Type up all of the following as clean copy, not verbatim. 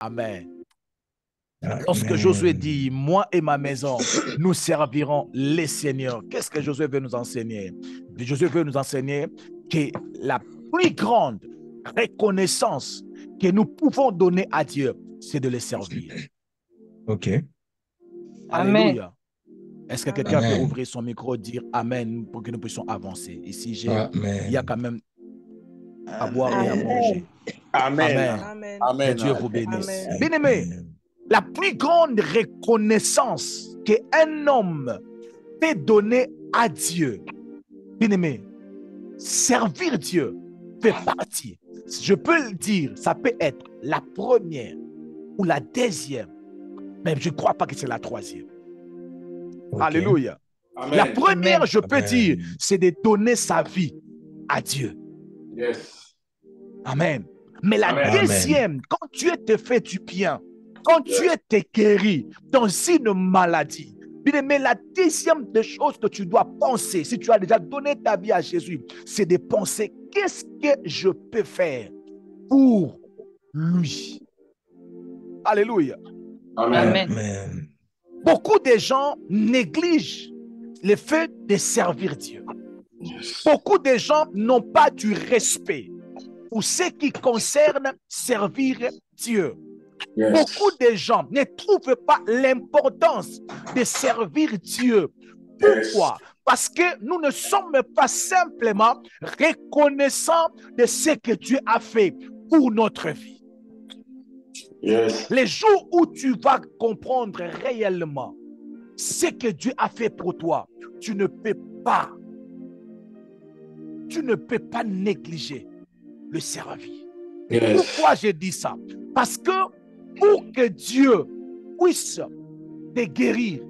Amen. Amen. Lorsque Josué dit, moi et ma maison, nous servirons les seigneurs. Qu'est-ce que Josué veut nous enseigner? Josué veut nous enseigner que la plus grande reconnaissance que nous pouvons donner à Dieu, c'est de le servir. OK. Alléluia. Est-ce que quelqu'un peut Amen. ouvrir son micro, dire Amen pour que nous puissions avancer? Ici, il y Amen. a quand même à boire et à manger. Amen. Amen. Amen. Que Amen. Dieu vous bénisse. Amen. Bien-aimé, la plus grande reconnaissance qu'un homme peut donner à Dieu, bien-aimé, servir Dieu fait partie. Je peux le dire, ça peut être la première ou la deuxième, mais je ne crois pas que c'est la troisième. Okay. Alléluia. Amen. La première, Amen. je peux dire, c'est de donner sa vie à Dieu. Yes. Amen. Mais la Amen. deuxième, quand tu te fais du bien, quand tu es guéri dans une maladie, mais la deuxième des choses que tu dois penser, si tu as déjà donné ta vie à Jésus, c'est de penser, qu'est-ce que je peux faire pour lui? Alléluia. Amen. Amen. Beaucoup de gens négligent le fait de servir Dieu. Beaucoup de gens n'ont pas du respect pour ce qui concerne servir Dieu. Yes. Beaucoup de gens ne trouvent pas l'importance de servir Dieu. Pourquoi? Parce que nous ne sommes pas simplement reconnaissants de ce que Dieu a fait pour notre vie. Yes. Les jours où tu vas comprendre réellement ce que Dieu a fait pour toi, tu ne peux pas négliger le servir. Yes. Pourquoi je dis ça? Parce que pour que Dieu puisse te guérir,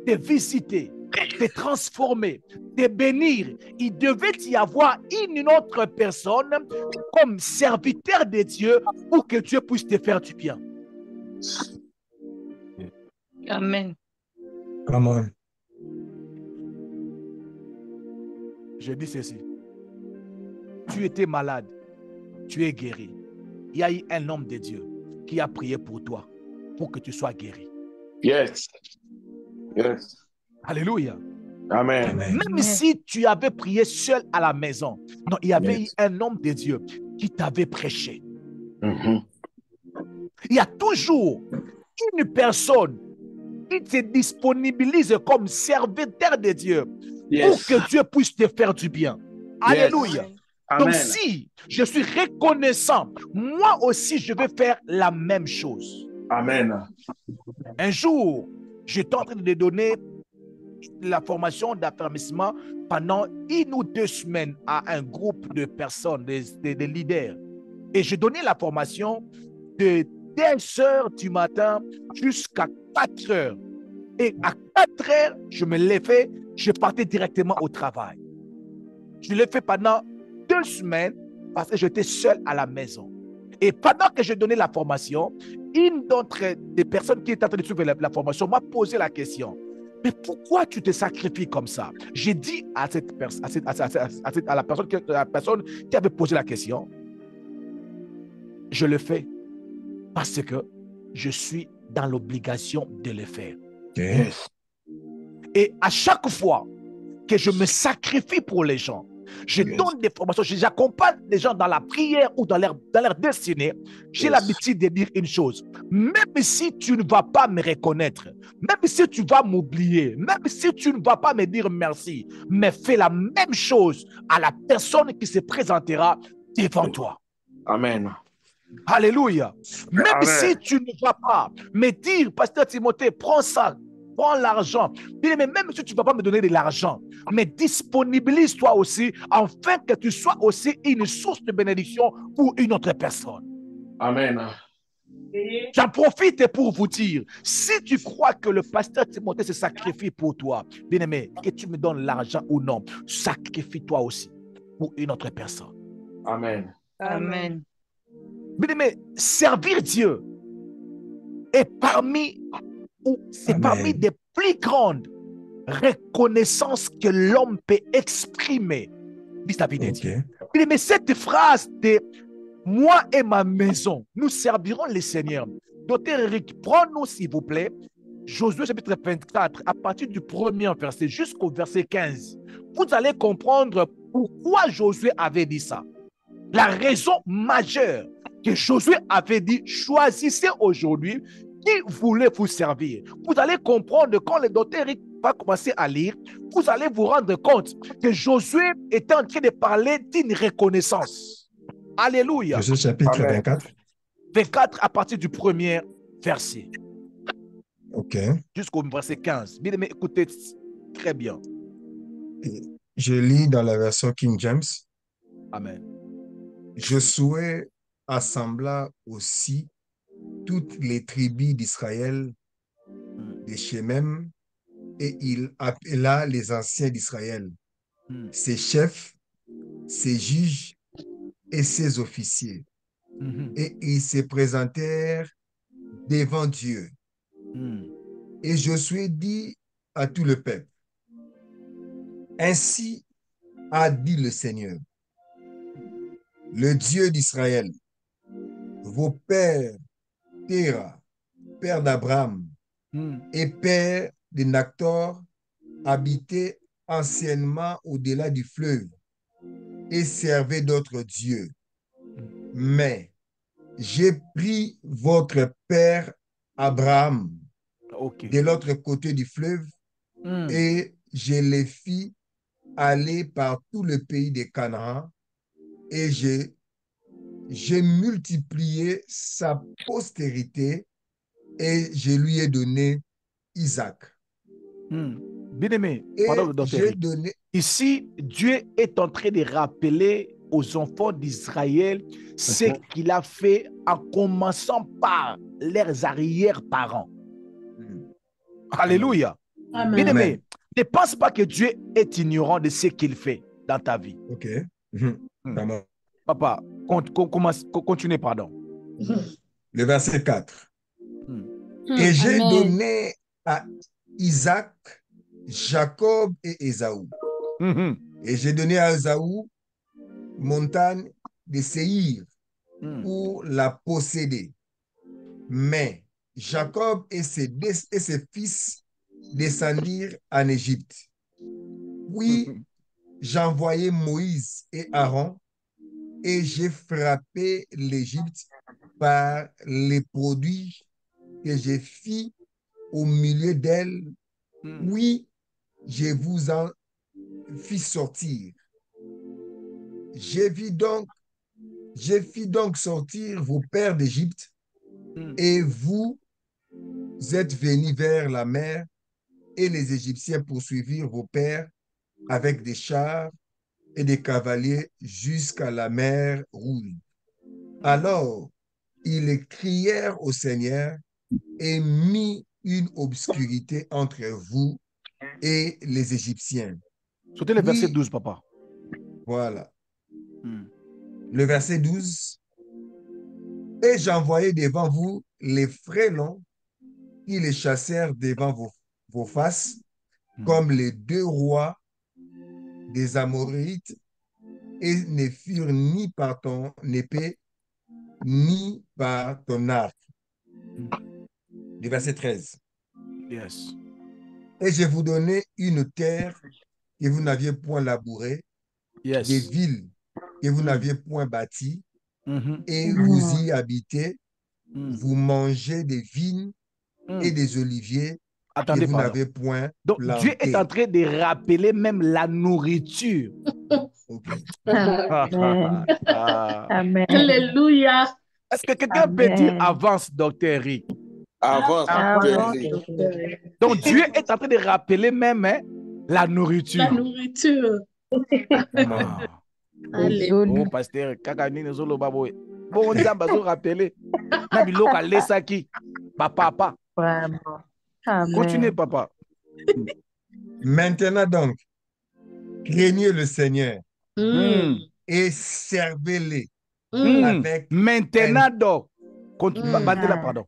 te visiter, te transformer, te bénir, il devait y avoir une autre personne comme serviteur de Dieu pour que Dieu puisse te faire du bien. Amen. Amen. Je dis ceci. Tu étais malade, tu es guéri. Il y a eu un homme de Dieu qui a prié pour toi, pour que tu sois guéri. Yes. Yes. Alléluia. Amen. Amen. Même si tu avais prié seul à la maison, non, il y avait Yes. eu un homme de Dieu qui t'avait prêché. Mhm. Il y a toujours une personne qui se disponibilise comme serviteur de Dieu pour Yes. que Dieu puisse te faire du bien. Alléluia. Amen. Donc si je suis reconnaissant, moi aussi je vais faire la même chose. Amen. Un jour, j'étais en train de donner la formation d'affermissement pendant 1 ou 2 semaines à un groupe de personnes, des leaders. Et je donnais la formation de 10 heures du matin jusqu'à 4 heures. Et à 4 heures, je me levais, je partais directement au travail. Je l'ai fait pendant 2 semaines parce que j'étais seul à la maison. Et pendant que je donnais la formation, une d'entre les personnes qui était en train de suivre la formation m'a posé la question. Mais pourquoi tu te sacrifies comme ça? J'ai dit à la personne qui avait posé la question, je le fais parce que je suis dans l'obligation de le faire. Okay. Et à chaque fois que je me sacrifie pour les gens, je Yes. donne des formations, j'accompagne les gens dans la prière ou dans leur destinée. J'ai Yes. l'habitude de dire une chose. Même si tu ne vas pas me reconnaître, même si tu vas m'oublier, même si tu ne vas pas me dire merci, mais fais la même chose à la personne qui se présentera devant toi. Amen. Alléluia. Même Amen. si tu ne vas pas me dire, Pasteur Timothée, prends ça, prends l'argent. Mais même si tu ne vas pas me donner de l'argent, mais disponibilise-toi aussi afin que tu sois aussi une source de bénédiction pour une autre personne. Amen. J'en profite pour vous dire, si tu crois que le pasteur Timothée se sacrifie pour toi, bien-aimé, que tu me donnes l'argent ou non, sacrifie-toi aussi pour une autre personne. Amen. Amen. Bien-aimé, servir Dieu est parmi des plus grandes reconnaissances que l'homme peut exprimer vis-à-vis de Dieu. Okay. Mais cette phrase de moi et ma maison, nous servirons le Seigneur. Docteur Eric, prends-nous s'il vous plaît, Josué chapitre 24, à partir du premier verset jusqu'au verset 15. Vous allez comprendre pourquoi Josué avait dit ça. La raison majeure que Josué avait dit, choisissez aujourd'hui qui voulait vous servir. Vous allez comprendre quand le docteur Eric va commencer à lire, vous allez vous rendre compte que Josué était en train de parler d'une reconnaissance. Alléluia. Josué chapitre Amen. 24. 24 à partir du premier verset OK. jusqu'au verset 15. Bien aimé, écoutez très bien. Je lis dans la version King James. Amen. Josué assembla aussi toutes les tribus d'Israël de Shemem et il appela les anciens d'Israël, ses chefs, ses juges et ses officiers. Et ils se présentèrent devant Dieu. Et Josué dit à tout le peuple, ainsi a dit le Seigneur, le Dieu d'Israël, vos pères, Téra, père d'Abraham et père de Nactor, habitaient anciennement au-delà du fleuve et servaient d'autres dieux. Mais j'ai pris votre père Abraham de l'autre côté du fleuve et je les fis aller par tout le pays de Canaan et j'ai multiplié sa postérité et je lui ai donné Isaac. Bien aimé, Et pardon, docteur j'ai Eric. donné... Ici, Dieu est en train de rappeler aux enfants d'Israël ce qu'il a fait en commençant par leurs arrière-parents. Alléluia. Amen. Bien aimé, Amen. ne pense pas que Dieu est ignorant de ce qu'il fait dans ta vie. OK. Papa, continuez, pardon. Le verset 4. Et j'ai donné à Isaac, Jacob et Ésaü. Et j'ai donné à Ésaü montagne de Séhir pour la posséder. Mais Jacob et ses fils descendirent en Égypte. Puis j'envoyai Moïse et Aaron et j'ai frappé l'Égypte par les produits que j'ai fis au milieu d'elle. Oui, je vous en fis sortir. Je fis donc sortir vos pères d'Égypte et vous êtes venus vers la mer et les Égyptiens poursuivirent vos pères avec des chars et des cavaliers jusqu'à la mer Rouge. Alors, ils crièrent au Seigneur et mit une obscurité entre vous et les Égyptiens. C'était le verset 12, papa. Voilà. Le verset 12. Et j'envoyai devant vous les frélons qui les chassèrent devant vos faces, comme les 2 rois des Amoréites, et ne furent ni par ton épée, ni par ton arc. Le verset 13. Yes. Et je vous donnai une terre que vous n'aviez point labourée, Yes. des villes que vous n'aviez point bâties, et vous y habitez, vous mangez des vignes et des oliviers Attendez, que vous pardon. n'avez point Donc, plantés. Dieu est en train de rappeler même la nourriture. Okay. Amen. Amen. Alléluia. Est-ce que quelqu'un peut dire Amen. avance, docteur Eric? Avance, Avance, Père. docteur. Donc, Dieu est en train de rappeler même la nourriture. La nourriture. Amen. Alléluia. Oh, pasteur, kakani nezolo babo. Bon, on a besoin de rappeler. Nabi loka lesaki. Papa. Vraiment. Amen. Continuez, papa. Maintenant donc, craignez le Seigneur et servez-le avec Maintenant donc. Mm. Battez la pardon.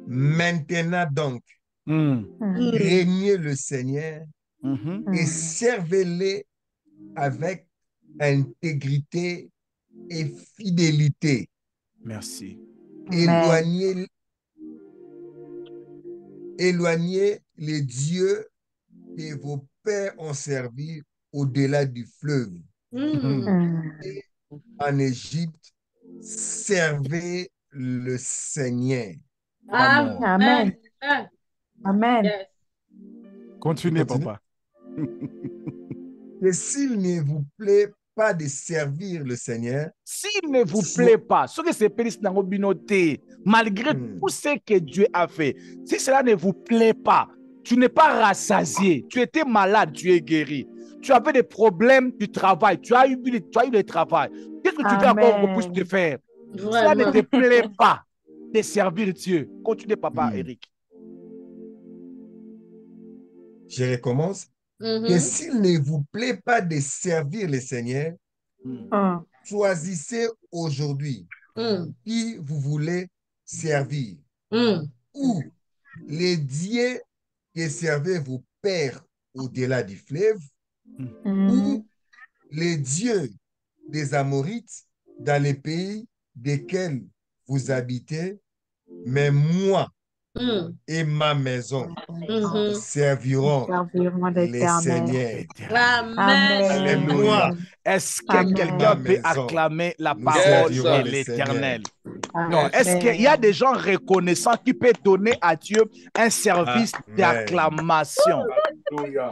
Maintenant donc, craignez le Seigneur et servez-le avec intégrité et fidélité. Merci. Éloignez les dieux que vos pères ont servi au-delà du fleuve. En Égypte, servez le Seigneur. Amen. Amen. Yes. Continuez, papa. Et s'il ne vous plaît pas de servir le Seigneur, s'il ne vous plaît pas, ce que c'est pénis dans communauté, malgré tout ce que Dieu a fait, si cela ne vous plaît pas, tu n'es pas rassasié, tu étais malade, tu es guéri, tu avais des problèmes du travail, tu as eu le travail, qu'est-ce que tu veux encore qu'on puisse te faire? Si cela ne te plaît pas de servir Dieu, continuez, papa Eric. Je recommence. Que s'il ne vous plaît pas de servir le Seigneur, choisissez aujourd'hui qui vous voulez servir. Ou les dieux que servaient vos pères au-delà du fleuve, ou les dieux des Amorites dans les pays desquels vous habitez, mais moi et ma maison serviront les Seigneurs. Amen. Est-ce que quelqu'un peut acclamer la parole de l'Éternel? Non, est-ce qu'il y a des gens reconnaissants qui peuvent donner à Dieu un service d'acclamation?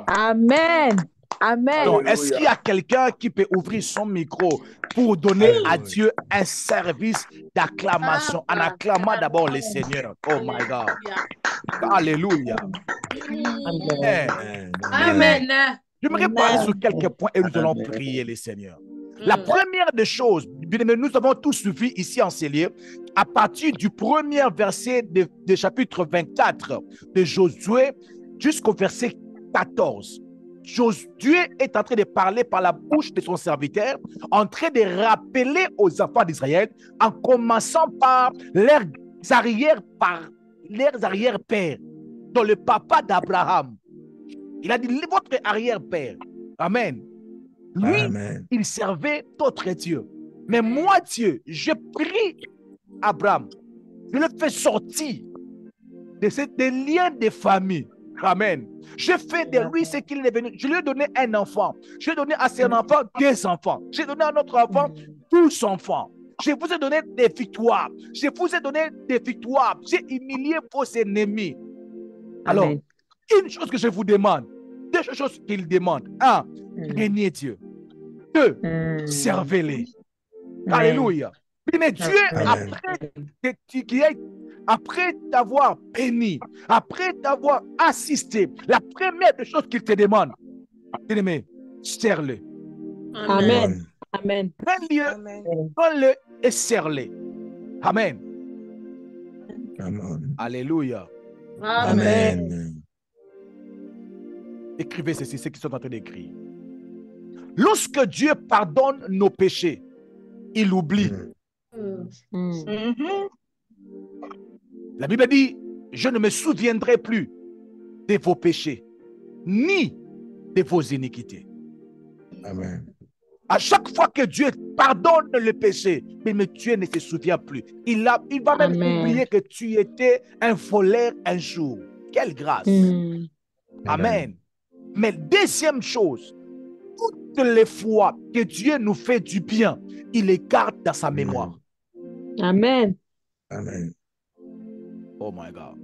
Amen. Amen. Est-ce qu'il y a quelqu'un qui peut ouvrir son micro pour donner à Dieu un service d'acclamation en acclamant d'abord le Seigneur? Oh my God. Alléluia. Amen. J'aimerais parler sur quelques points et nous allons prier le Seigneur. La première des choses, nous avons tous suivi ici en ces lieux, à partir du premier verset de chapitre 24 de Josué jusqu'au verset 14. Dieu est en train de parler par la bouche de son serviteur, en train de rappeler aux enfants d'Israël, en commençant par leurs arrière-pères, dont le papa d'Abraham. Il a dit, votre arrière-père. Amen. Lui, il servait d'autres dieux. Mais moi, Dieu, j'ai pris Abraham. Je le fais sortir des liens de famille. Amen. Je fais de lui ce qu'il est venu. Je lui ai donné un enfant. Je lui ai donné à son enfant 2 enfants. J'ai donné à notre enfant 12 enfants. Je vous ai donné des victoires. Je vous ai donné des victoires. J'ai humilié vos ennemis. Alors, une chose que je vous demande, 2 choses qu'il demande. 1, craignez Dieu. 2, servez-les. Alléluia. Mais Dieu, après t'avoir béni, après t'avoir assisté, la première des choses qu'il te demande, bien-aimé, serre-le. Amen. Amen. Prends-le et serre-le. Amen. Alléluia. Amen. Écrivez ceci, ceux qui sont en train d'écrire. Lorsque Dieu pardonne nos péchés, il oublie. La Bible dit, je ne me souviendrai plus de vos péchés, ni de vos iniquités. Amen. À chaque fois que Dieu pardonne le péché, mais Dieu ne se souvient plus. Il va même oublier que tu étais un voleur un jour. Quelle grâce. Amen. Mais deuxième chose, toutes les fois que Dieu nous fait du bien, il les garde dans sa mémoire. Amen. Amen. Oh my God.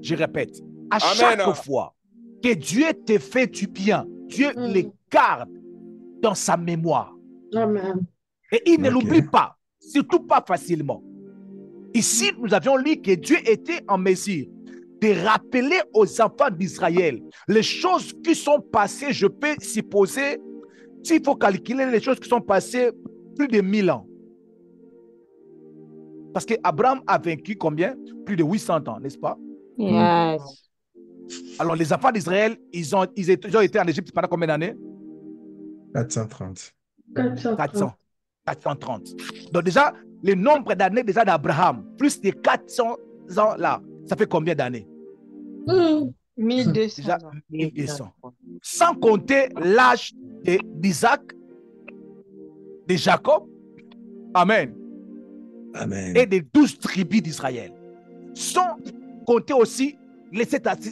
Je répète, à chaque fois que Dieu te fait du bien, Dieu les garde dans sa mémoire. Amen. Et il ne l'oublie pas, surtout pas facilement. Ici, nous avions lu que Dieu était en mesure de rappeler aux enfants d'Israël les choses qui sont passées, je peux supposer, s'il faut calculer les choses qui sont passées plus de 1000 ans. Parce qu'Abraham a vécu combien? Plus de 800 ans, n'est-ce pas? Yes. Alors, les enfants d'Israël, ils ont été en Égypte pendant combien d'années? 430. 430. Donc déjà, le nombre d'années déjà d'Abraham, plus de 400 ans là, ça fait combien d'années? 1200. Déjà, 1200. Sans compter l'âge d'Isaac, de Jacob Amen. Amen. Et des 12 tribus d'Israël. Sans compter aussi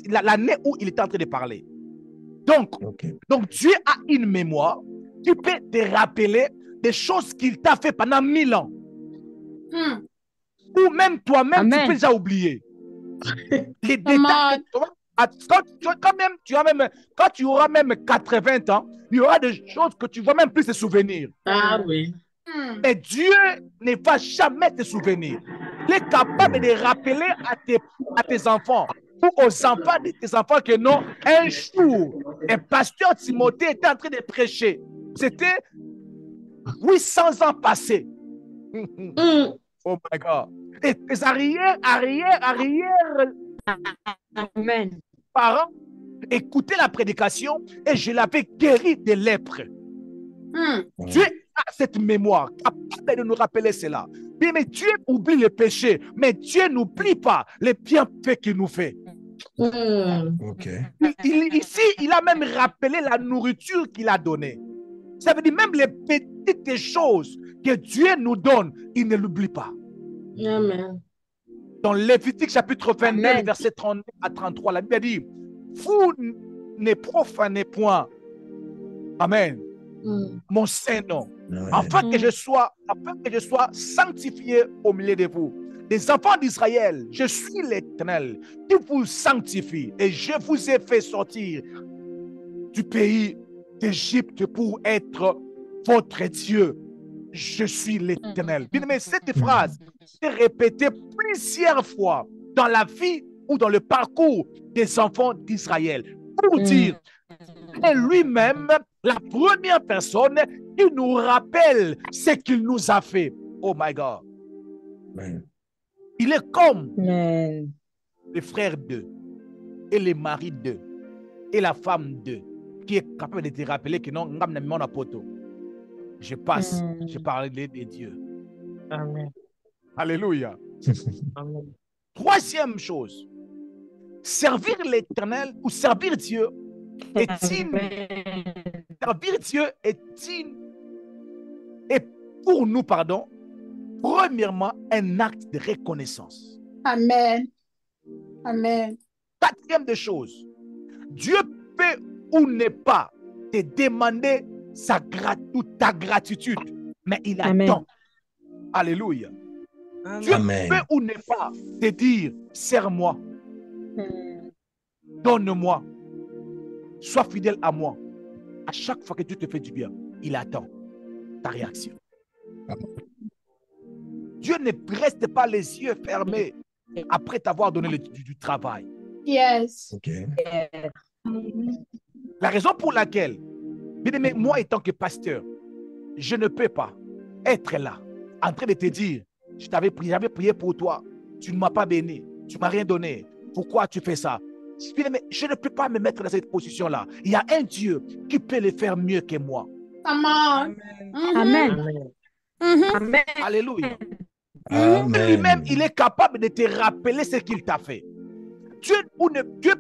l'année où il était en train de parler. Donc Dieu a une mémoire qui peut te rappeler des choses qu'il t'a fait pendant 1000 ans. Ou même toi-même, tu peux déjà oublier. Les détails. Quand tu auras même 80 ans, il y aura des choses que tu ne vas même plus te souvenir. Ah oui. Mais Dieu ne va jamais te souvenir. Il est capable de rappeler à tes enfants ou aux enfants de tes enfants que non, un jour, un pasteur Timothée était en train de prêcher. C'était 800 ans passés. Oh my God. Et tes arrière Amen. parents écoutaient la prédication et je l'avais guéri de lèpre. Dieu a cette mémoire capable de nous rappeler cela. Mais Dieu oublie le péché, mais Dieu n'oublie pas les bienfaits qu'il nous fait. Ici, il a même rappelé la nourriture qu'il a donnée. Ça veut dire même les petites choses que Dieu nous donne, il ne l'oublie pas. Amen. Dans Lévitique chapitre 22, verset 32 à 33, la Bible dit, vous ne profanez point. Amen. Mon Saint-Nom, afin que je sois sanctifié au milieu de vous. Les enfants d'Israël, je suis l'Éternel qui vous sanctifie et je vous ai fait sortir du pays d'Égypte pour être votre Dieu. Je suis l'Éternel. Bien aimé, cette phrase est répétée plusieurs fois dans la vie ou dans le parcours des enfants d'Israël pour dire et lui-même, la première personne qui nous rappelle ce qu'il nous a fait. Oh my God. Amen. Il est comme les frères d'eux et les maris d'eux et la femme d'eux qui est capable de te rappeler que non, je passe, je parle de Dieu. Amen. Alléluia. Amen. Troisième chose, servir l'Éternel ou servir Dieu servir Dieu est pour nous, premièrement, un acte de reconnaissance. Amen. Amen. Quatrième des choses, Dieu peut ou ne pas te demander ta gratitude, mais il attend. Alléluia. Dieu peut ou ne pas te dire, sers-moi, donne-moi, sois fidèle à moi. À chaque fois que Dieu te fait du bien, il attend ta réaction. Dieu ne reste pas les yeux fermés après t'avoir donné du travail. Yes. La raison pour laquelle, bien aimé, moi étant que pasteur, je ne peux pas être là en train de te dire, j'avais prié pour toi, tu ne m'as pas béni, tu ne m'as rien donné, pourquoi tu fais ça? Je ne peux pas me mettre dans cette position-là. Il y a un Dieu qui peut le faire mieux que moi. Come on. Amen. Amen. Alléluia. Amen. Lui-même, il est capable de te rappeler ce qu'il t'a fait. Dieu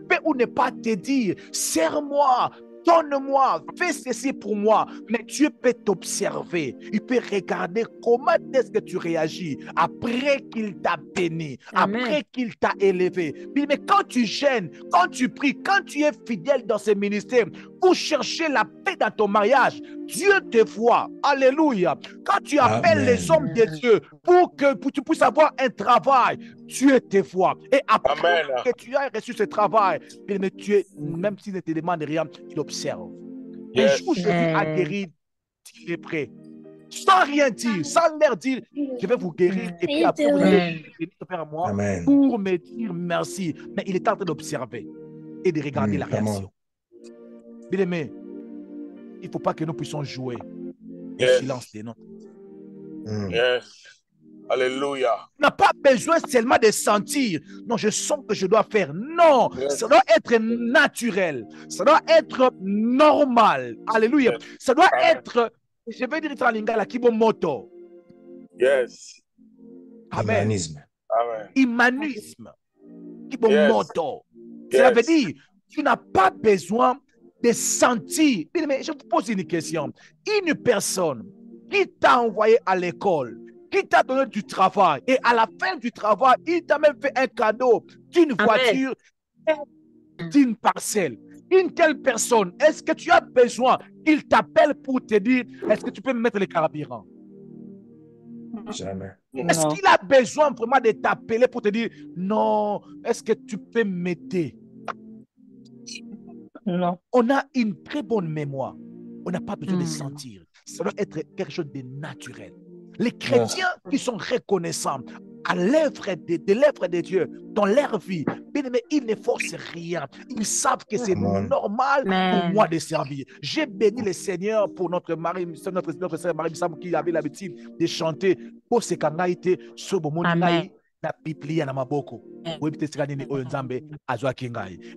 peut ou ne pas te dire, sers-moi, donne-moi, fais ceci pour moi. Mais Dieu peut t'observer. Il peut regarder comment est-ce que tu réagis après qu'il t'a béni, après qu'il t'a élevé. Mais quand tu gênes, quand tu pries, quand tu es fidèle dans ce ministère, pour chercher la paix dans ton mariage, Dieu te voit. Alléluia. Quand tu appelles les hommes de Dieu pour que tu puisses avoir un travail, Dieu te voit. Et après que tu as reçu ce travail, même s'il ne te demande rien, il observe. Un jour, Jésus a guéri les lépreux. Sans rien dire, sans leur dire, je vais vous guérir. Et puis après, vous allez faire à moi pour me dire merci. Mais il est en train d'observer et de regarder la réaction. Bien aimé, il ne faut pas que nous puissions jouer au silence des noms. Alléluia. On n'a pas besoin seulement de sentir. Non, je sens que je dois faire. Non, ça doit être naturel. Ça doit être normal. Alléluia. Ça doit être, je vais dire en lingala, kibomoto. Yes. Amen. Humanisme. Amen. Humanisme. Kibomoto. Ça veut dire, tu n'as pas besoin de sentir. Mais je vous pose une question. Une personne qui t'a envoyé à l'école, qui t'a donné du travail. Et à la fin du travail, il t'a même fait un cadeau d'une voiture, d'une parcelle. Une telle personne, est-ce que tu as besoin qu'il t'appelle pour te dire, est-ce que tu peux me mettre le carburant? Jamais. Est-ce qu'il a besoin vraiment de t'appeler pour te dire, non, est-ce que tu peux m'aider? Non. On a une très bonne mémoire. On n'a pas besoin de sentir. Ça doit être quelque chose de naturel. Les chrétiens qui sont reconnaissants à l'œuvre de Dieu dans leur vie, bien aimé, ils ne forcent rien. Ils savent que c'est normal pour moi de servir. J'ai béni le Seigneur pour notre sœur Marie Sam qui avait l'habitude de chanter pour ce kangaïté sur le monde na Biblia na maboko.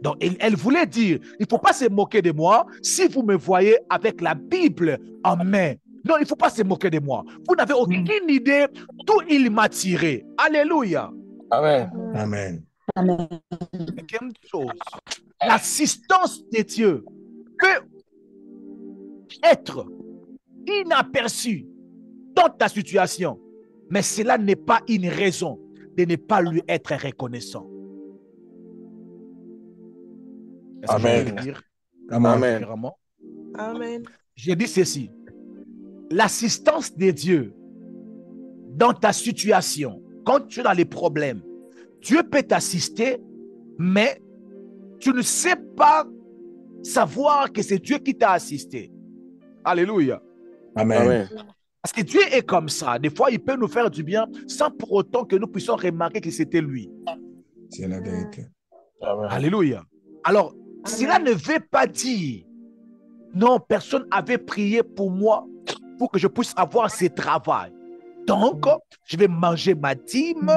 Donc elle voulait dire, il ne faut pas se moquer de moi si vous me voyez avec la Bible en main. Non, il ne faut pas se moquer de moi. Vous n'avez aucune idée d'où il m'a tiré. Alléluia. Amen. Amen. Amen. Quelque chose. L'assistance de Dieu peut être inaperçue dans ta situation, mais cela n'est pas une raison de ne pas lui être reconnaissant. Amen. Amen. Amen. Je dis ceci. L'assistance de Dieu dans ta situation, quand tu es dans les problèmes, Dieu peut t'assister, mais tu ne sais pas savoir que c'est Dieu qui t'a assisté. Alléluia. Amen. Parce que Dieu est comme ça. Des fois, il peut nous faire du bien sans pour autant que nous puissions remarquer que c'était lui. C'est la vérité. Amen. Alléluia. Alors, cela ne veut pas dire, non, personne n'avait prié pour moi pour que je puisse avoir ce travail. Donc, je vais manger ma dîme,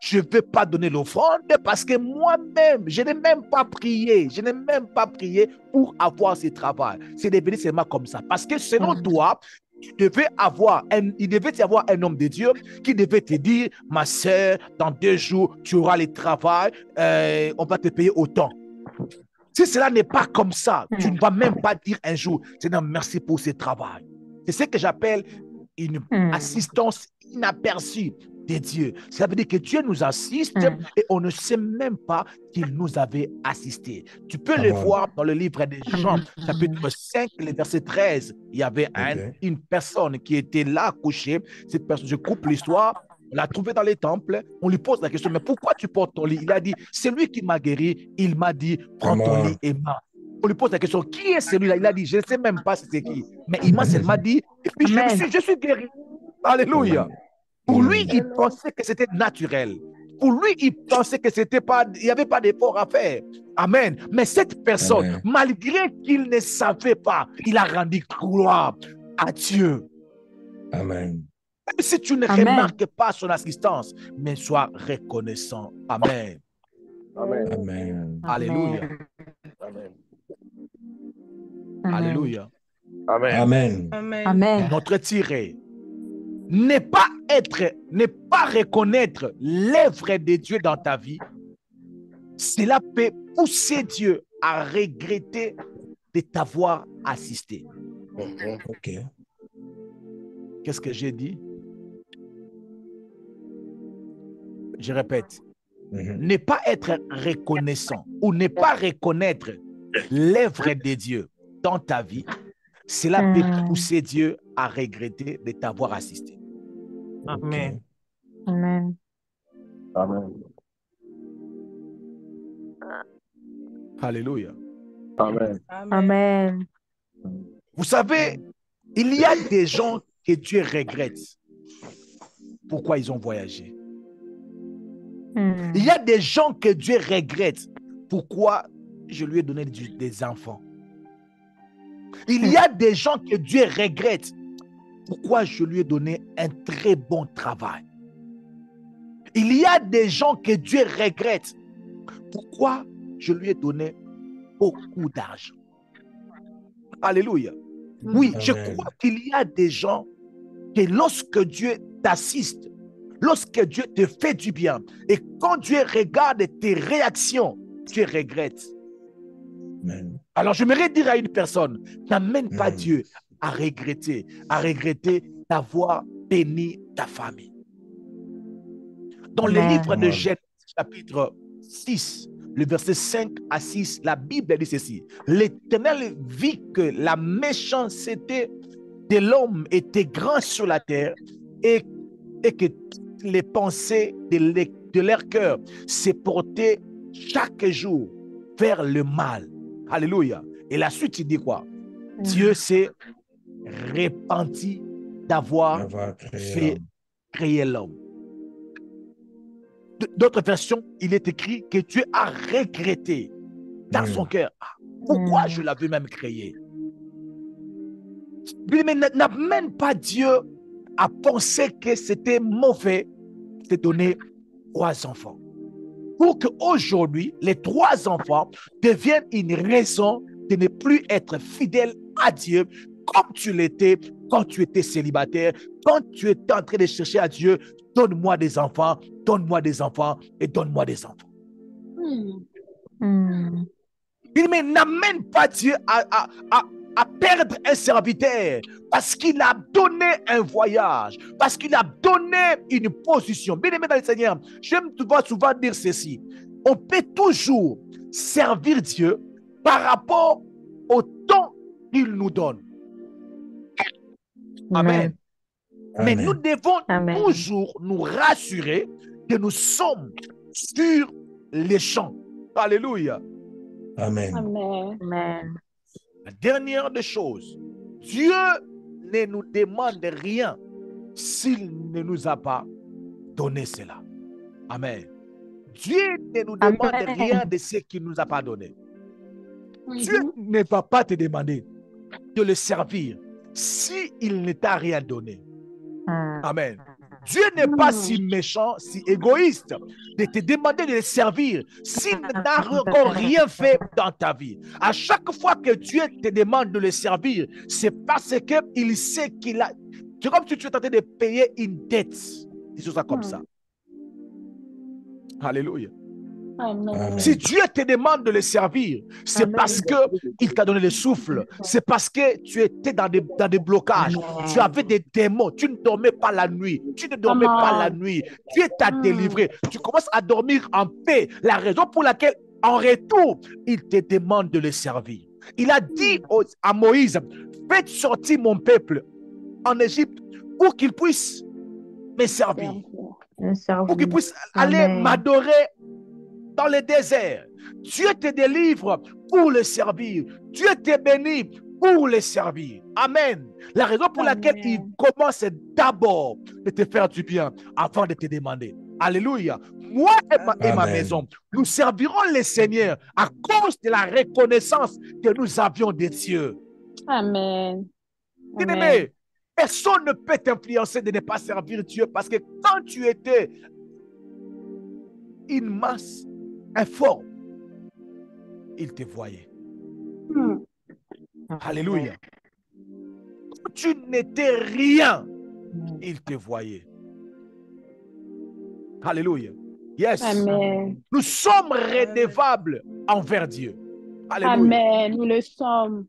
je ne vais pas donner l'offrande parce que moi-même, je n'ai même pas prié. Je n'ai même pas prié pour avoir ce travail. C'est devenu seulement comme ça. Parce que selon toi, il devait y avoir un homme de Dieu qui devait te dire, ma soeur, dans 2 jours, tu auras le travail, on va te payer autant. Si cela n'est pas comme ça, tu ne vas même pas dire un jour, Seigneur, merci pour ce travail. C'est ce que j'appelle une assistance inaperçue de Dieu. Ça veut dire que Dieu nous assiste et on ne sait même pas qu'il nous avait assisté. Tu peux le voir dans le livre des Jean, chapitre 5, le verset 13. Il y avait une personne qui était là couchée. Cette personne, je coupe l'histoire. On l'a trouvé dans les temples. On lui pose la question, mais pourquoi tu portes ton lit? Il a dit, c'est lui qui m'a guéri. Il m'a dit, prends ton lit et marche. On lui pose la question, qui est celui-là? Il a dit, je ne sais même pas c'est qui. Mais il m'a seulement dit, et puis je suis guéri. Alléluia. Pour lui, il pensait que c'était naturel. Pour lui, il pensait que c'était pas, il n'y avait pas d'effort à faire. Amen. Mais cette personne, malgré qu'il ne savait pas, il a rendu gloire à Dieu. Amen. Même si tu ne remarques pas son assistance, mais sois reconnaissant. Amen. Amen. Amen. Alléluia. Amen. Alléluia. Amen. Amen. Notre tiré n'est pas reconnaître l'œuvre de Dieu dans ta vie. Cela peut pousser Dieu à regretter de t'avoir assisté. Ok. Qu'est-ce que j'ai dit? Je répète. Ne pas être reconnaissant ou ne pas reconnaître l'œuvre de Dieu dans ta vie, cela peut pousser Dieu à regretter de t'avoir assisté. Amen. Amen. Amen. Alléluia. Amen. Amen. Vous savez, il y a des gens que Dieu regrette. Pourquoi ils ont voyagé? Il y a des gens que Dieu regrette. Pourquoi je lui ai donné des enfants? Il y a des gens que Dieu regrette. Pourquoi je lui ai donné un très bon travail? Il y a des gens que Dieu regrette. Pourquoi je lui ai donné beaucoup d'argent? Alléluia. Oui, je crois qu'il y a des gens que lorsque Dieu t'assiste, lorsque Dieu te fait du bien, et quand Dieu regarde tes réactions, Dieu regrette. Amen. Alors, j'aimerais dire à une personne, n'amène pas Dieu à regretter d'avoir béni ta famille. Dans le livre de Genèse, chapitre 6, le verset 5 à 6, la Bible dit ceci. L'Éternel vit que la méchanceté de l'homme était grande sur la terre et que les pensées de leur cœur se portaient chaque jour vers le mal. Alléluia. Et la suite, il dit quoi? Dieu s'est repenti d'avoir créé l'homme. D'autres versions, il est écrit que Dieu a regretté dans son cœur. Pourquoi je l'avais même créé? Mais n'amène pas Dieu à penser que c'était mauvais de donner 3 enfants. Pour qu'aujourd'hui, les 3 enfants deviennent une raison de ne plus être fidèle à Dieu comme tu l'étais quand tu étais célibataire, quand tu étais en train de chercher à Dieu, donne-moi des enfants, donne-moi des enfants et donne-moi des enfants. Mais n'amène pas Dieu à perdre un serviteur parce qu'il a donné un voyage, parce qu'il a donné une position. Bien aimé dans le Seigneur, j'aime souvent dire ceci. On peut toujours servir Dieu par rapport au temps qu'il nous donne. Amen. Mais nous devons toujours nous rassurer que nous sommes sur les champs. Alléluia. Amen. Amen. La dernière des choses, Dieu ne nous demande rien s'il ne nous a pas donné cela. Amen. Dieu ne nous demande rien de ce qu'il ne nous a pas donné. Dieu ne va pas te demander de le servir s'il ne t'a rien donné. Amen. Dieu n'est pas si méchant, si égoïste de te demander de le servir s'il n'a encore rien fait dans ta vie. À chaque fois que Dieu te demande de le servir, c'est parce qu'il sait qu'il a... C'est comme si tu es en train de payer une dette. Disons ça comme ça. Alléluia. Amen. Si Dieu te demande de le servir, c'est parce qu'il t'a donné le souffle. C'est parce que tu étais dans des blocages. Tu avais des démons. Tu ne dormais pas la nuit. Tu ne dormais pas la nuit. Dieu t'a délivré. Tu commences à dormir en paix. La raison pour laquelle, en retour, il te demande de le servir. Il a dit à Moïse, faites sortir mon peuple en Égypte pour qu'il puisse me servir. Pour qu'il puisse aller m'adorer dans le désert. Dieu te délivre pour le servir. Dieu te bénit pour le servir. Amen. La raison pour laquelle il commence d'abord de te faire du bien avant de te demander. Alléluia. Moi et ma maison, nous servirons le Seigneur à cause de la reconnaissance que nous avions de Dieu. Amen. Bien-aimé, personne ne peut t'influencer de ne pas servir Dieu parce que quand tu étais une masse informe, il te voyait. Alléluia. Quand tu n'étais rien, il te voyait. Alléluia. Yes. Amen. Nous sommes redevables envers Dieu. Alléluia. Amen. Nous le sommes.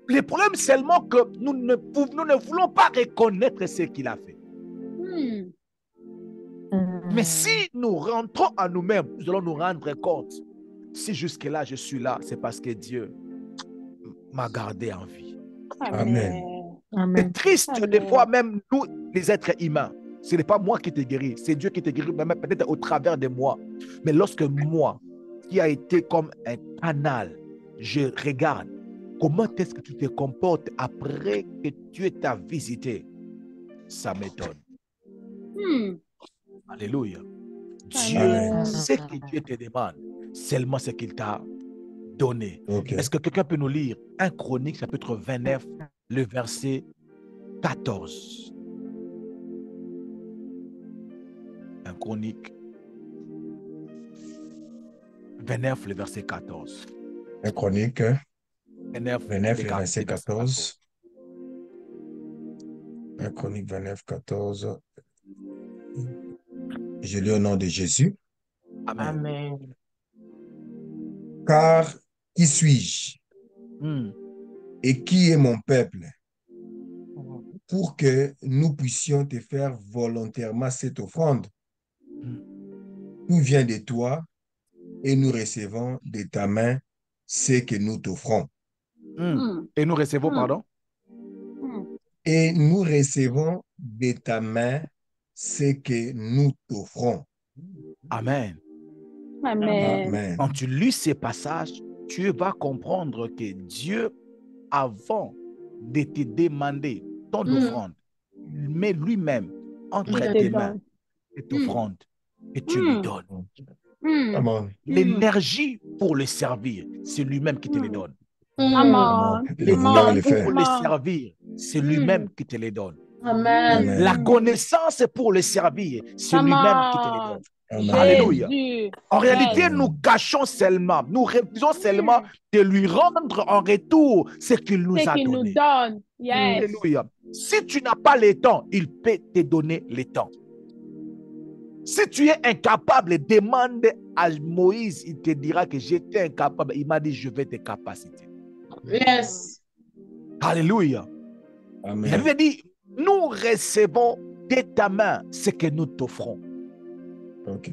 Le problème seulement que nous ne voulons pas reconnaître ce qu'il a fait. Mais si nous rentrons en nous-mêmes, nous allons nous rendre compte. Si jusque-là je suis là, c'est parce que Dieu m'a gardé en vie. Amen. C'est triste des fois, même nous, les êtres humains. Ce n'est pas moi qui te guéris, c'est Dieu qui te guérit, même peut-être au travers de moi. Mais lorsque moi, qui a été comme un canal, je regarde comment est-ce que tu te comportes après que Dieu t'a visité, ça m'étonne. Alléluia. Dieu sait que Dieu te demande seulement ce qu'il t'a donné. Est-ce que quelqu'un peut nous lire 1 Chronique chapitre 29, le verset 14? 1 Chronique 29, le verset 14. 1 Chronique 29, le verset 14. 1 Chronique 29, 14. Je lis au nom de Jésus. Amen. Car qui suis-je et qui est mon peuple pour que nous puissions te faire volontairement cette offrande? tout vient de toi et nous recevons de ta main ce que nous t'offrons. Et nous recevons, pardon? Et nous recevons de ta main ce que nous t'offrons. Amen. Amen. Amen. Quand tu lis ces passages, tu vas comprendre que Dieu, avant de te demander ton offrande, met lui-même entre tes mains cette offrande et tu lui donnes. Amen. L'énergie pour le servir, c'est lui-même qui te les donne. Amen. Les vouloir temps le faire. pour le servir, c'est lui-même qui te les donne. Amen. Amen. La connaissance pour le servir, c'est lui-même qui te les donne. Amen. Alléluia. Jésus. En réalité, Yes. nous cachons seulement, nous refusons seulement de lui rendre en retour ce qu'il nous C'est a qu'il nous donné. donne. Yes. Alléluia. Si tu n'as pas le temps, il peut te donner le temps. Si tu es incapable, demande à Moïse, il te dira que j'étais incapable. Il m'a dit, je vais te capaciter. Yes. Alléluia. Amen. La Bible dit, nous recevons de ta main ce que nous t'offrons. Ok.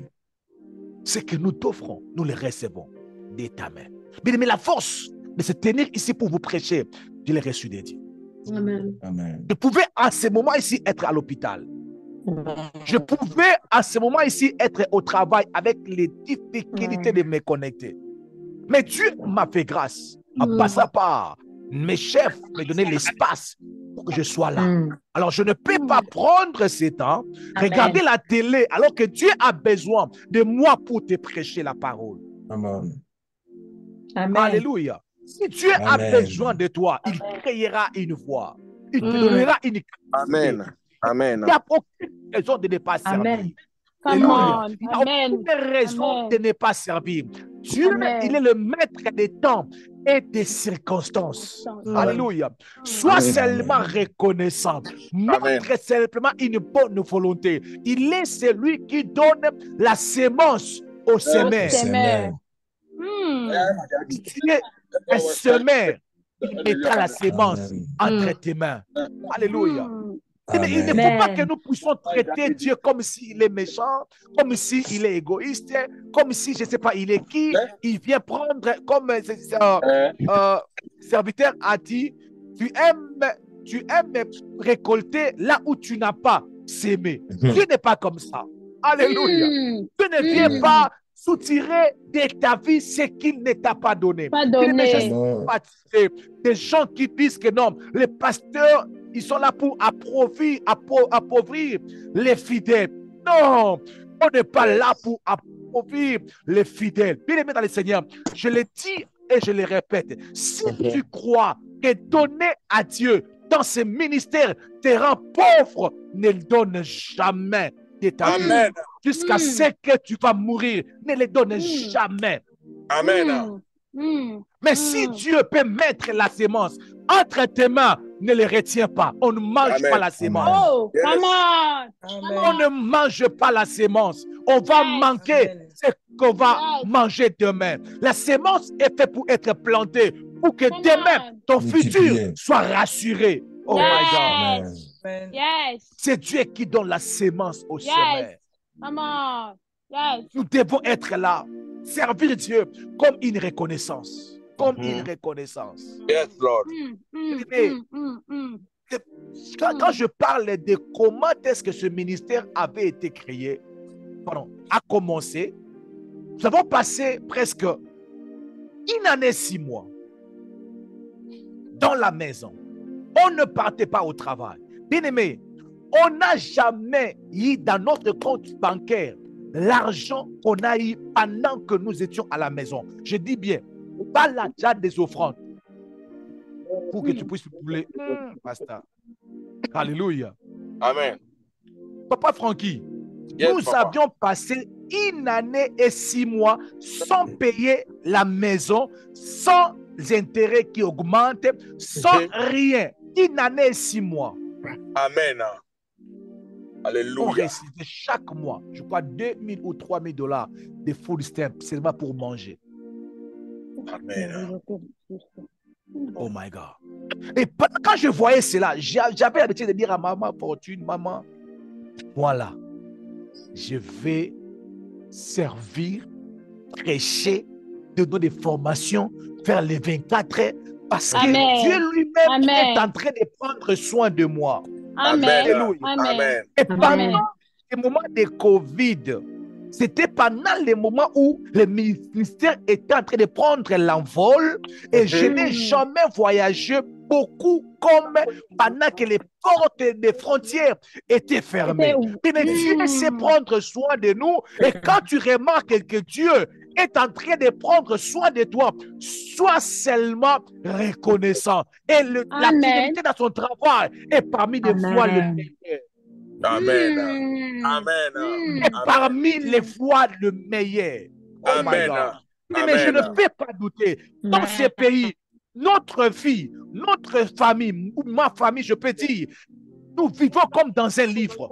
Ce que nous t'offrons, nous le recevons de ta main. Mais la force de se tenir ici pour vous prêcher, je l'ai reçu de Dieu. Amen. Amen. Je pouvais en ce moment ici être à l'hôpital. Je pouvais en ce moment ici être au travail avec les difficultés de me connecter. Mais Dieu m'a fait grâce. En passant par mes chefs, me donner l'espace pour que je sois là. Alors je ne peux pas prendre ce temps, regarder la télé, alors que Dieu a besoin de moi pour te prêcher la parole. Amen. Amen. Alléluia. Si Dieu a Amen. besoin de toi, il créera une voie. Il te donnera une capacité. Amen. Amen. Il n'y a aucune raison de ne pas servir. Amen. Come Alléluia. on. Il n'y a Amen. aucune raison Amen. de ne pas servir. Dieu, Amen. il est le maître des temps et des circonstances. Alléluia. Sois Amen. seulement reconnaissant. Montre simplement une bonne volonté. Il est celui qui donne la sémence au semeur. Semeur. Si tu es un semeur, il mettra la sémence entre tes mains. Alléluia. Mais il ne faut pas Amen. que nous puissions traiter Dieu comme s'il est méchant, comme s'il est égoïste, comme si, je ne sais pas, il est qui. Il vient prendre, comme serviteur a dit, tu aimes récolter là où tu n'as pas sémé. Dieu n'est pas comme ça. Alléluia. Dieu ne vient pas soutirer de ta vie ce qu'il ne t'a pas donné. Pas donné. Des gens qui disent que non, les pasteurs, ils sont là pour appauvrir les fidèles. Non, on n'est pas là pour appauvrir les fidèles. Bien aimé dans le Seigneur, je le dis et je le répète. Si tu crois que donner à Dieu dans ce ministère te rend pauvre, ne le donne jamais de ta vie. Jusqu'à ce que tu vas mourir, ne le donne jamais. Amen. Mais si Dieu peut mettre la sémence entre tes mains, ne le retiens pas. On ne mange pas la sémence. Oh, come on. On ne mange pas la sémence. On va manquer ce qu'on va manger demain. La sémence est faite pour être plantée, pour que demain, ton futur soit rassuré. Oh my God. Yes. C'est Dieu qui donne la sémence au semeur. Come on. Yes. Nous devons être là, servir Dieu comme une reconnaissance. Comme une reconnaissance. Yes, Lord. Quand je parle de comment est-ce que ce ministère avait été créé, a commencé, nous avons passé presque une année, 6 mois dans la maison. On ne partait pas au travail. Bien aimé, on n'a jamais eu dans notre compte bancaire l'argent qu'on a eu pendant que nous étions à la maison. Je dis bien, pas l'argent des offrandes. Pour que tu puisses pouler. Pasteur. Alléluia. Amen. Papa Francky, Yes, nous papa. avions passé une année et 6 mois sans payer la maison, sans intérêts qui augmentent, sans rien. Une année et 6 mois. Amen. On Alléluia. recevait chaque mois, je crois, 2 000 ou 3 000 $ de food stamp seulement pour manger. Amen. Oh my God. Et quand je voyais cela, j'avais l'habitude de dire à maman Fortune, maman, voilà, je vais servir, prêcher, donner des formations, faire les 24 heures, parce que Dieu lui-même est en train de prendre soin de moi. Amen. Alléluia. Amen. Et pendant les moments de Covid, c'était pendant les moments où le ministère était en train de prendre l'envol et je n'ai jamais voyagé beaucoup comme pendant que les portes des frontières étaient fermées. Mais Dieu sait prendre soin de nous et quand tu remarques que Dieu est en train de prendre soin de toi, sois seulement reconnaissant. Et la fidélité dans son travail est parmi les voies le meilleur. Amen. Amen. Et parmi les voies le meilleur. Oh my God. Mais je ne peux pas douter. Dans ces pays, notre vie, notre famille, ou ma famille, je peux dire, nous vivons comme dans un livre.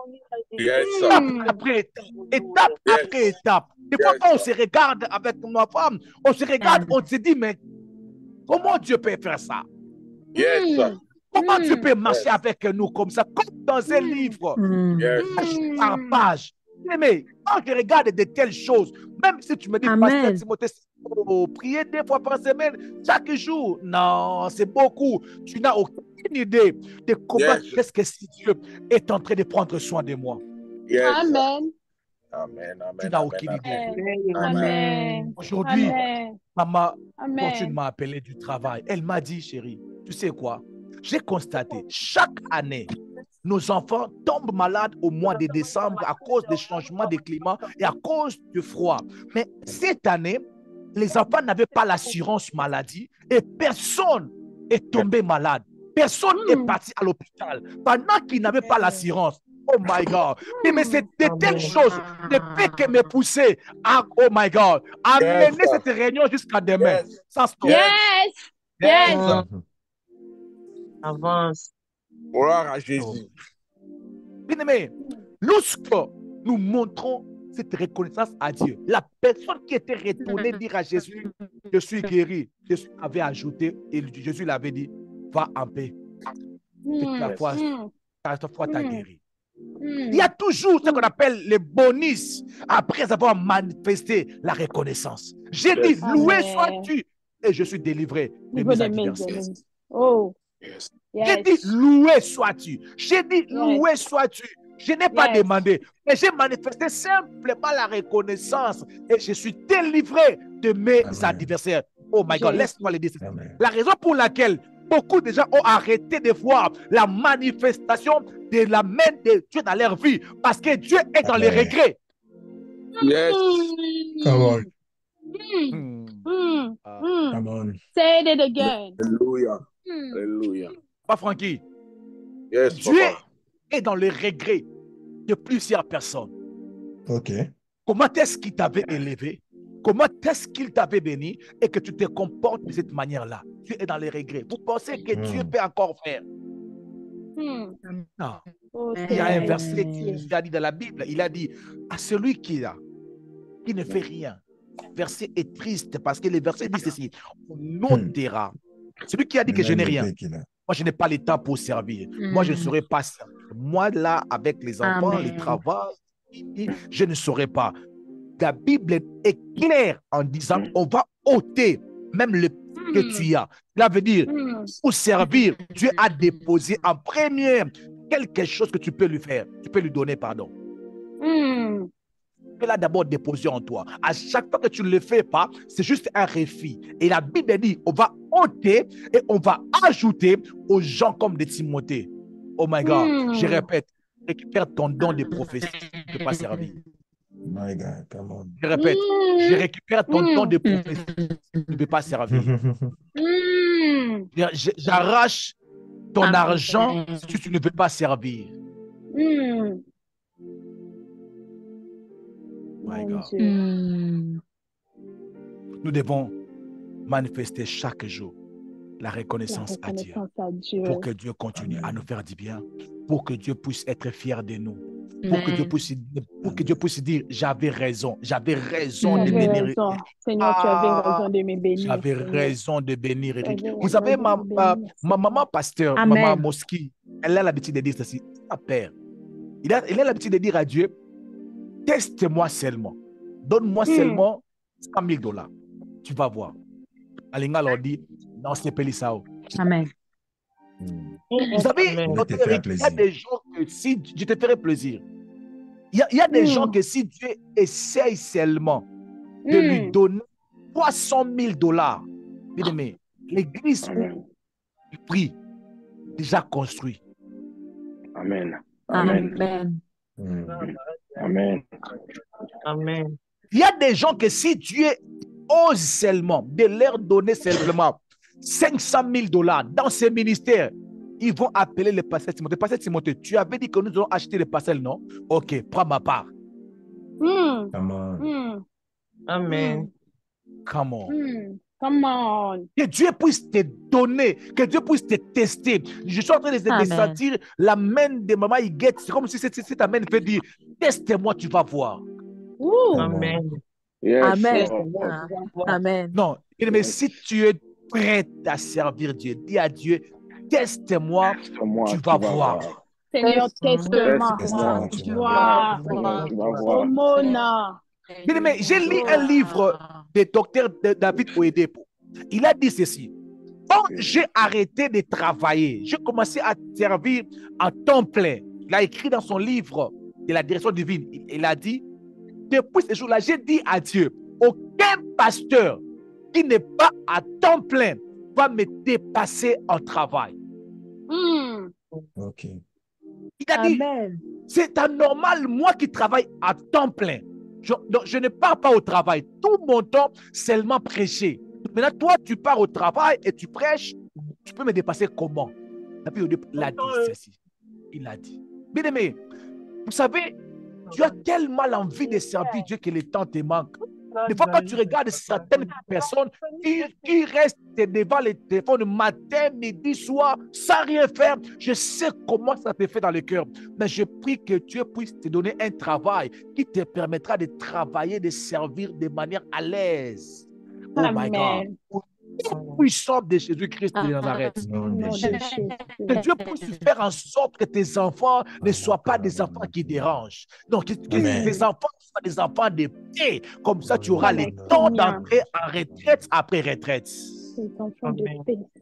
Yes, Étape après étape, étape après étape. Des fois, quand on se regarde avec ma femme, on se regarde, on se dit, mais comment Dieu peut faire ça? Yes. Comment Dieu peut marcher avec nous comme ça, comme dans un livre, page par page? Mais quand je regarde de telles choses, même si tu me dis, Pasteur Timothée, prier 2 fois par semaine, chaque jour, non, c'est beaucoup. Tu n'as aucune idée de comment qu'est-ce que si Dieu est en train de prendre soin de moi. Amen. Amen. Tu n'as aucune idée. Amen. Aujourd'hui, maman, quand tu m'as appelé du travail, elle m'a dit, chérie, tu sais quoi? J'ai constaté, chaque année, nos enfants tombent malades au mois de décembre à cause des changements de climat et à cause du froid. Mais cette année, les enfants n'avaient pas l'assurance maladie et personne est tombé malade. Personne est parti à l'hôpital pendant qu'ils n'avaient pas l'assurance. Oh my God. Mais c'est de telles choses ne peut que me pousser à, oh my God, à mener cette réunion jusqu'à demain. Sans stop. Yes. Avance. Gloire à Jésus. Bien-aimé, lorsque nous montrons cette reconnaissance à Dieu, la personne qui était retournée dire à Jésus, je suis guéri, Jésus avait ajouté, et Jésus l'avait dit, va en paix. Ta foi t'a guéri. Il y a toujours ce qu'on appelle le bonus après avoir manifesté la reconnaissance. J'ai dit, loué sois-tu, et je suis délivré de mes adversaires. Oh. J'ai dit, loué sois-tu. J'ai dit, loué sois-tu. Je n'ai pas demandé, mais j'ai manifesté simplement la reconnaissance et je suis délivré de mes adversaires. Oh my God, laisse-moi le dire. La raison pour laquelle beaucoup de gens ont arrêté de voir la manifestation de la main de Dieu dans leur vie parce que Dieu est dans les regrets. Yes. Come on. Come on. Say it again. Alléluia. Alléluia. Pas Francky. Yes, Dieu est dans les regrets de plusieurs personnes. Ok. Comment est-ce qu'il t'avait élevé? Comment est-ce qu'il t'avait béni et que tu te comportes de cette manière-là? Dieu est dans les regrets. Vous pensez que Dieu peut encore faire? Non. Il y a un verset qui a dit dans la Bible, il a dit à celui qui ne fait rien. Le verset est triste parce que le verset dit ceci, on notera. Celui qui a dit que je n'ai rien. Moi, je n'ai pas le temps pour servir. Moi, je ne saurais pas servir. Moi, là, avec les enfants, les travaux, je ne saurais pas. La Bible est claire en disant on va ôter même le que tu as. Cela veut dire, pour servir, Dieu a déposé en premier quelque chose que tu peux lui faire. Tu peux lui donner, pardon. Il a d'abord déposé en toi. À chaque fois que tu ne le fais pas, c'est juste un refus. Et la Bible dit, on va ôter et on va ajouter aux gens comme des Timothée. Oh my God, je répète, récupère ton don de prophétie, tu ne peux pas servir. My God, come on. Je répète, je récupère ton don de prophétie, tu ne peux pas servir. J'arrache ton argent si tu ne veux pas servir. My God. Nous devons manifester chaque jour la reconnaissance à Dieu pour que Dieu continue à nous faire du bien, pour que Dieu puisse être fier de nous, pour que Dieu puisse dire j'avais raison de bénir. Seigneur, tu avais raison de me bénir. J'avais raison de bénir Eric. Vous savez, ma maman pasteur, maman Moski, elle a l'habitude de dire ceci, sa père. Elle a l'habitude de dire à Dieu, teste-moi seulement. Donne-moi seulement 100 000 dollars. Tu vas voir. Alinga leur dit, non, c'est Pélisao. Amen. Vous savez, Je te il ferai y a plaisir. des gens que si je te ferai plaisir, il y a des gens que si Dieu essaye seulement de lui donner 300 000 dollars, bien aimé, l'église où il prie, déjà construit. Amen. Amen. Amen. Amen. Il y a des gens que si Dieu ose seulement de leur donner simplement 500 000 dollars dans ses ministères, ils vont appeler le pasteur Timothée. Pasteur Timothée, tu avais dit que nous allons acheter les parcelles, non? Ok, prends ma part. Amen. Amen. Come on. Come on. Que Dieu puisse te donner, que Dieu puisse te tester. Je suis en train de Amen. sentir la main de maman Higuette. C'est comme si cette main veut dire, teste-moi, tu vas voir. Amen. Yes, Amen. Lord. Amen. Non, mais si tu es prêt à servir Dieu, dis à Dieu, teste-moi, Teste-moi, tu vas voir. Seigneur, teste-moi. Teste-moi, tu vas Voir. Tu vas voir. Mona. Bien, mais j'ai lu un livre de docteur David Oyedepo. Il a dit ceci. Quand j'ai arrêté de travailler, j'ai commencé à servir en temps plein. Il a écrit dans son livre de la direction divine. Il a dit, depuis ce jour-là, j'ai dit à Dieu, aucun pasteur qui n'est pas à temps plein va me dépasser en travail. OK. Il a dit, Amen. c'est anormal, moi qui travaille à temps plein. Donc, je ne pars pas au travail. Tout mon temps, seulement prêcher. Maintenant, toi, tu pars au travail et tu prêches. Tu peux me dépasser comment? Il a dit ceci. Il a dit. Bien aimé, vous savez, tu as tellement envie de servir Dieu que le temps te manque. Des fois, quand tu regardes certaines personnes qui restent devant le téléphone matin, midi, soir, sans rien faire, je sais comment ça te fait dans le cœur. Mais je prie que Dieu puisse te donner un travail qui te permettra de travailler, de servir de manière à l'aise. Oh my God. Puissant de Jésus-Christ de Nazareth. Que Dieu puisse faire en sorte que tes enfants ne soient pas des enfants qui dérangent. Donc, que tes enfants soient des enfants de paix. Comme ça, tu auras le temps d'entrer en retraite après retraite.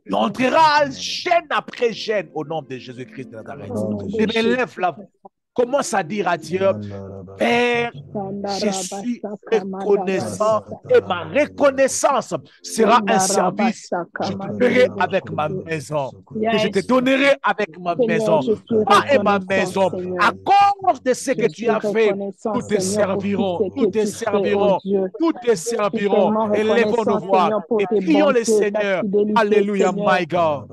Tu entreras chaîne après chaîne au nom de Jésus-Christ de Nazareth. Je me lève là. Commence à dire à Dieu, Père, je suis reconnaissant et ma reconnaissance sera un service que je te ferai avec ma maison, que je te donnerai avec ma maison, moi et ma maison. À cause de ce que tu as fait, nous te servirons, nous te servirons, nous te servirons. Élevons nos voix et prions le Seigneur. Alléluia, my God.